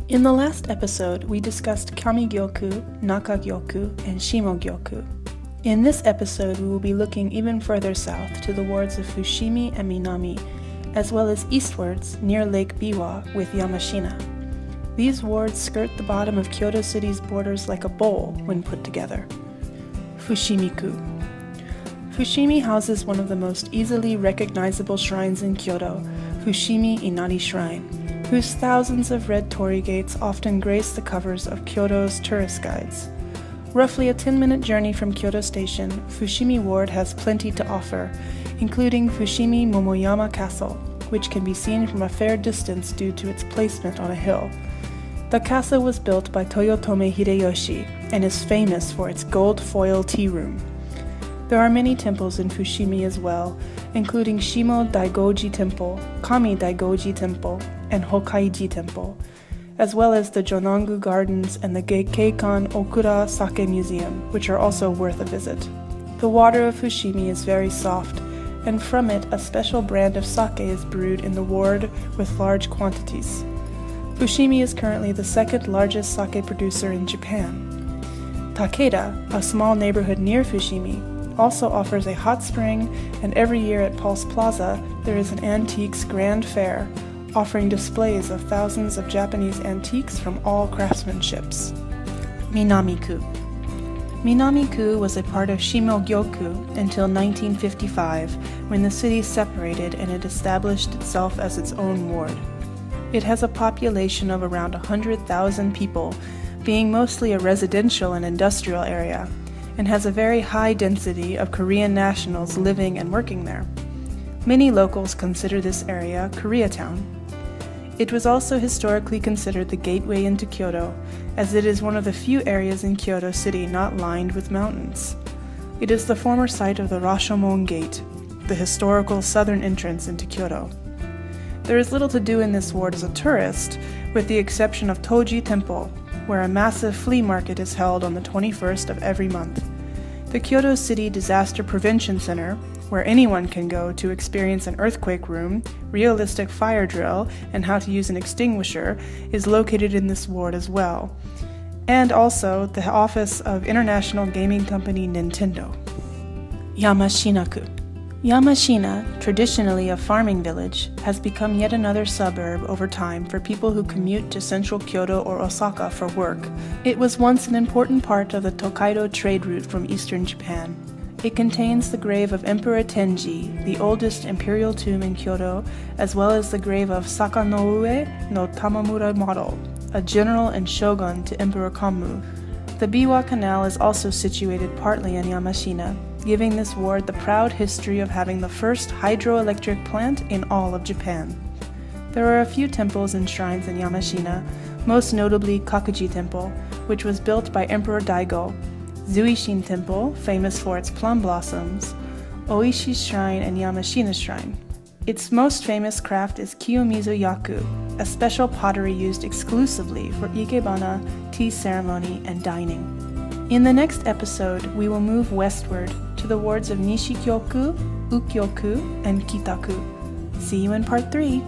In the last episode, we discussed Kami-gyoku, Naka-gyoku, and Shimo-gyoku. In this episode, we will be looking even further south to the wards of Fushimi and Minami, as well as eastwards near Lake Biwa with Yamashina. These wards skirt the bottom of Kyoto City's borders like a bowl when put together. Fushimi-ku. Fushimi houses one of the most easily recognizable shrines in Kyoto, Fushimi Inari Shrine, whose thousands of red torii gates often grace the covers of Kyoto's tourist guides. Roughly a 10-minute journey from Kyoto Station, Fushimi Ward has plenty to offer, including Fushimi Momoyama Castle, which can be seen from a fair distance due to its placement on a hill. The castle was built by Toyotomi Hideyoshi and is famous for its gold foil tea room. There are many temples in Fushimi as well, including Shimo Daigoji Temple, Kami Daigoji Temple, and Hokkaiji Temple, as well as the Jonangu Gardens and the Gekkeikan Okura Sake Museum, which are also worth a visit. The water of Fushimi is very soft, and from it a special brand of sake is brewed in the ward with large quantities. Fushimi is currently the second largest sake producer in Japan. Takeda, a small neighborhood near Fushimi, also offers a hot spring, and every year at Pulse Plaza there is an antiques grand fair, offering displays of thousands of Japanese antiques from all craftsmanships. Minami-ku. Minami-ku was a part of Shimo-gyoku until 1955, when the city separated and it established itself as its own ward. It has a population of around 100,000 people, being mostly a residential and industrial area, and has a very high density of Korean nationals living and working there. Many locals consider this area Koreatown. It was also historically considered the gateway into Kyoto, as it is one of the few areas in Kyoto City not lined with mountains. It is the former site of the Rashomon Gate, the historical southern entrance into Kyoto. There is little to do in this ward as a tourist, with the exception of Toji Temple, where a massive flea market is held on the 21st of every month. The Kyoto City Disaster Prevention Center, where anyone can go to experience an earthquake room, realistic fire drill, and how to use an extinguisher, is located in this ward as well. And also the office of international gaming company Nintendo. Yamashina-ku. Yamashina, traditionally a farming village, has become yet another suburb over time for people who commute to central Kyoto or Osaka for work. It was once an important part of the Tokaido trade route from eastern Japan. It contains the grave of Emperor Tenji, the oldest imperial tomb in Kyoto, as well as the grave of Sakanoue no Tamamura model, a general and shogun to Emperor Kammu. The Biwa Canal is also situated partly in Yamashina, giving this ward the proud history of having the first hydroelectric plant in all of Japan. There are a few temples and shrines in Yamashina, most notably Kakuji Temple, which was built by Emperor Daigo, Zuishin Temple, famous for its plum blossoms, Oishi Shrine, and Yamashina Shrine. Its most famous craft is Kiyomizu-yaku, a special pottery used exclusively for ikebana, tea ceremony, and dining. In the next episode, we will move westward to the wards of Nishikyoku, Ukyoku, and Kitaku. See you in part 3!